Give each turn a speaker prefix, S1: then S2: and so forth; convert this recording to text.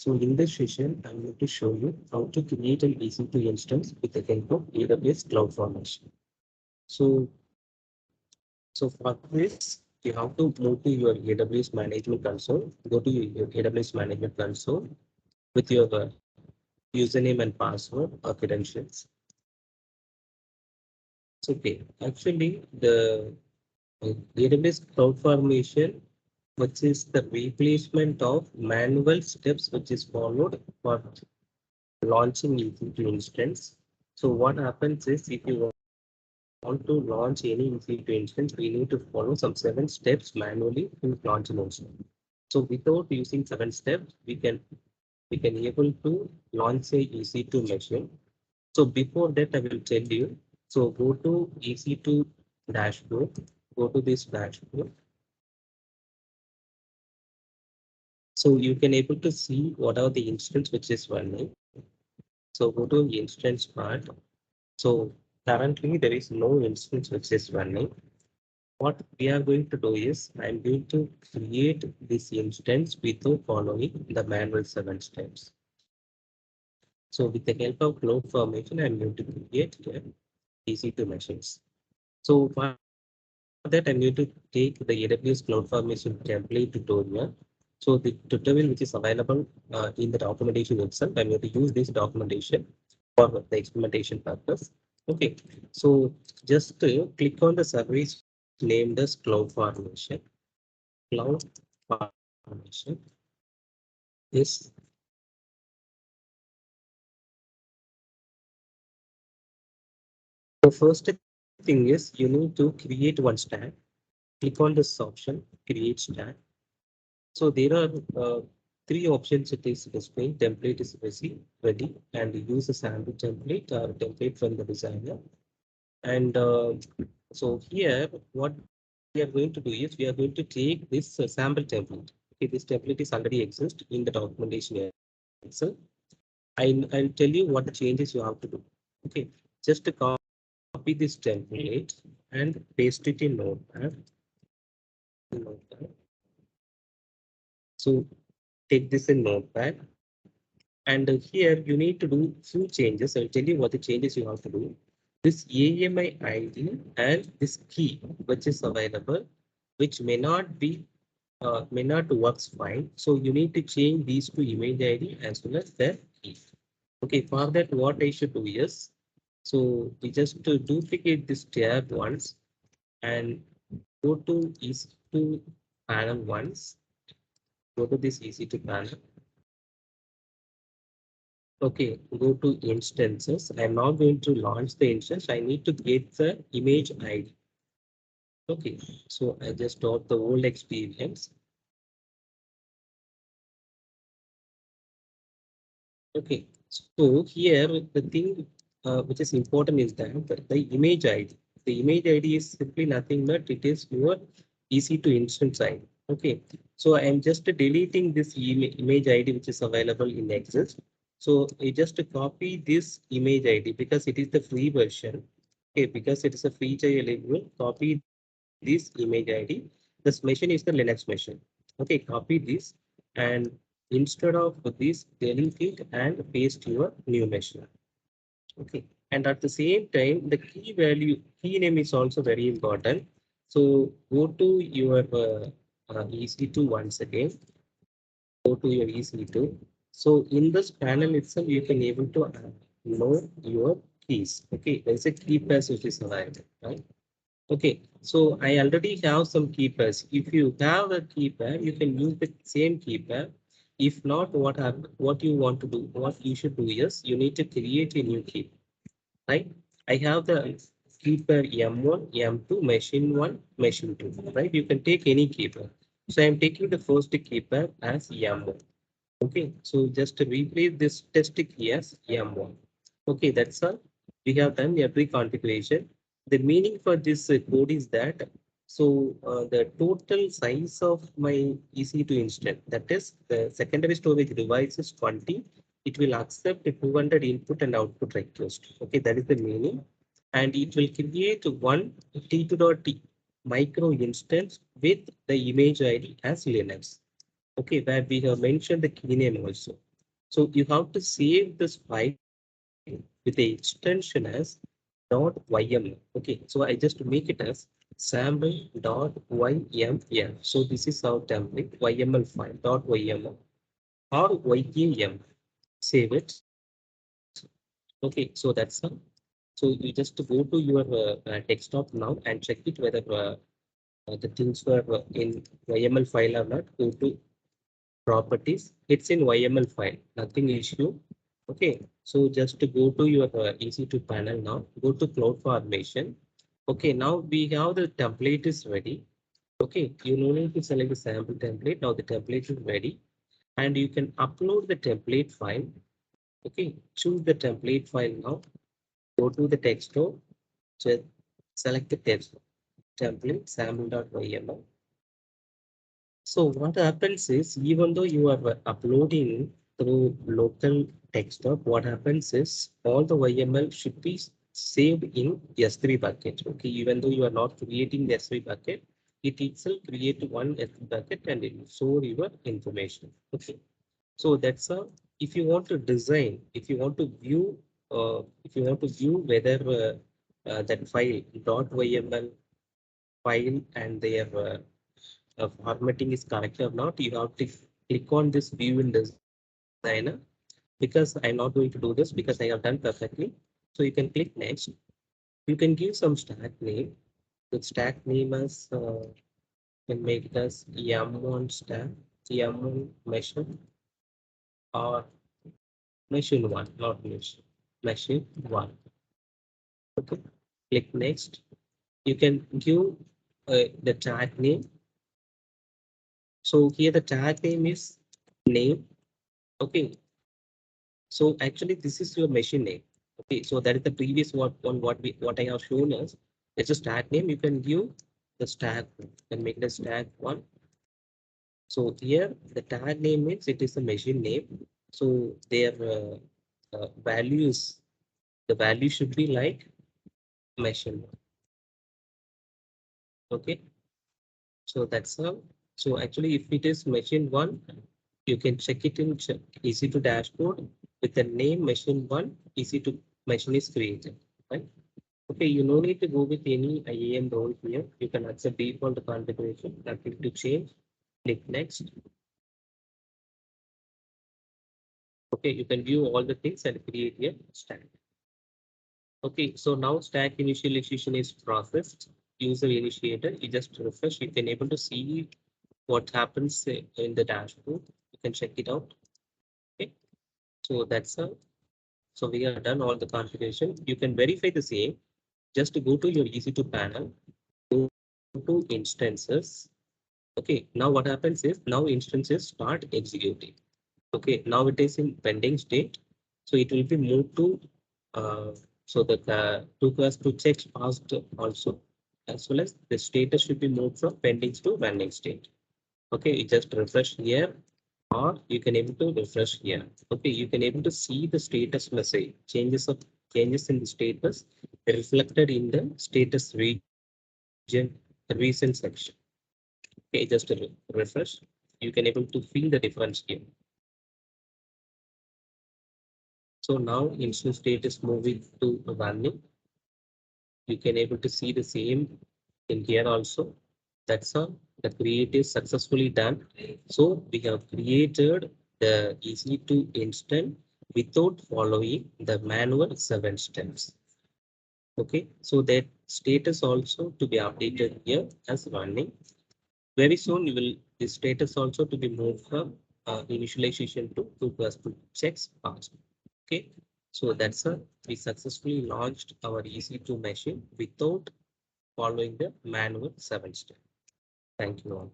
S1: So in this session, I'm going to show you how to create an EC2 instance with the help of AWS Cloud Formation. So, so for this, you have to move to your AWS Management Console. Go to your AWS Management Console with your username and password or credentials. So, okay, actually, the AWS Cloud Formation, which is the replacement of manual steps which is followed for launching EC2 instance. So what happens is if you want to launch any EC2 instance, we need to follow some 7 steps manually to launch an instance. So without using 7 steps, we can able to launch a EC2 machine. So before that, I will tell you. So go to EC2 dashboard, go to this dashboard. So you can able to see what are the instance which is running. So go to the instance part. So currently there is no instance which is running. What we are going to do is I'm going to create this instance without following the manual 7 steps. So with the help of cloud formation, I'm going to create EC2 machines. So for that, I'm going to take the AWS Cloud Formation template tutorial. So the tutorial which is available in the documentation itself, I'm going to use this documentation for the experimentation purpose. Okay, so just click on the service named as Cloud Formation. Cloud Formation is the first thing is you need to create one stack. Click on this option, create stack. So there are 3 options it is displaying. Template is ready and use a sample template or template from the designer. And so here, what we are going to do is we are going to take this sample template. Okay, this template is already exist in the documentation itself. I'll tell you what the changes you have to do. Okay, just to copy this template and paste it in Notepad. So take this in Notepad. And here you need to do few changes. I'll tell you what the changes you have to do. This AMI ID and this key, which is available, which may not works fine. So you need to change these two image ID as well as the key. Okay, for that, what I should do is, so we just to duplicate this tab once and go to EC2 panel once. Go to this EC2 panel. Okay, go to instances. I'm now going to launch the instance. I need to get the image ID. Okay, so I just got the old experience. Okay, so here the thing which is important is that the image ID. The image ID is simply nothing but it is your EC2 instance ID. Okay, so I'm just deleting this image ID which is available in Exist. So I just copy this image ID because it is the free version. Okay, because it is a free available, copy this image ID. This machine is the Linux machine. Okay, copy this and instead of this, delete it and paste your new machine. Okay, and at the same time, the key name is also very important. So go to your EC2 once again. Go to your EC2. So in this panel itself, you can able to know your keys. Okay, there's a key pass which is available, right? Okay, so I already have some keypads. If you have a keypad, you can use the same keypad. If not, what you want to do, what you should do is you need to create a new key, right? I have the keypad M1, M2, machine 1, machine 2, right? You can take any keypad. So I'm taking the first keypad as M1. Okay, so just to replace this test key as M1. Okay, that's all. We have done every configuration. The meaning for this code is that so the total size of my EC2 instance, that is the secondary storage device is 20. It will accept a 200 input and output request. Okay, that is the meaning. And it will create one T2.T micro instance with the image ID as Linux. Okay, where we have mentioned the key name also. So you have to save this file with the extension as .yml. Okay, so I just make it as sample.yml. So this is our template YML file .yml or YAM. Save it. Okay, so that's all. So you just go to your desktop now and check it whether the things were in YML file or not. Go to properties. It's in YML file, nothing issue. Okay, so just to go to your EC2 panel now, go to cloud formation. Okay, now we have the template is ready. Okay, you no need to select the sample template. Now the template is ready and you can upload the template file. Okay, choose the template file now. Go to the text store, just select the text template sample.yml. So what happens is, even though you are uploading through local desktop, what happens is all the YML should be saved in S3 bucket. Okay, even though you are not creating the S3 bucket, it itself create one S3 bucket and it will store your information. Okay, so that's a, if you want to design, if you want to view, whether that file .yml file and their formatting is correct or not, you have to click on this view in designer, because I'm not going to do this because I have done perfectly. So you can click next. You can give some stack name. The stack name as can make it as M1 stack, M1 machine or machine one, not machine one. Okay, click next. You can give the tag name. So here the tag name is name. Okay, so actually, this is your machine name. Okay, so that is the previous what I have shown us. It's a stack name. You can give the stack and make the stack one. So here the tag name means it is a machine name. So their values, the value should be like machine one. Okay, so that's how. So actually, if it is machine one, you can check it in easy to dashboard with the name machine one. Easy to machine is created. Right? Okay, you no need to go with any IAM role here. You can accept default configuration, nothing to change. Click next. Okay, you can view all the things and create a stack. Okay, so now stack initialization is processed. User initiated, you just refresh, you can able to see what happens in the dashboard. You can check it out. Okay, so that's a, so we have done all the configuration. You can verify the same. Just to go to your EC2 panel, go to instances. Okay, now what happens is now instances start executing. Okay, now it is in pending state. So it will be moved to so that took us to checks passed also, as well as the status should be moved from pending to running state. Okay, you just refresh here or you can able to refresh here. Okay, you can able to see the status message changes in the status reflected in the status region recent section. Okay, just to refresh, you can able to feel the difference here. So now instance state is moving to running. You can able to see the same in here also. That's all. The create is successfully done. So we have created the EC2 instance without following the manual 7 steps. Okay, so that status also to be updated here as running. Very soon you will the status also to be moved from initialization to 2+2 checks passed. Okay, so that's a we successfully launched our EC2 machine without following the manual 7 step. Thank you all.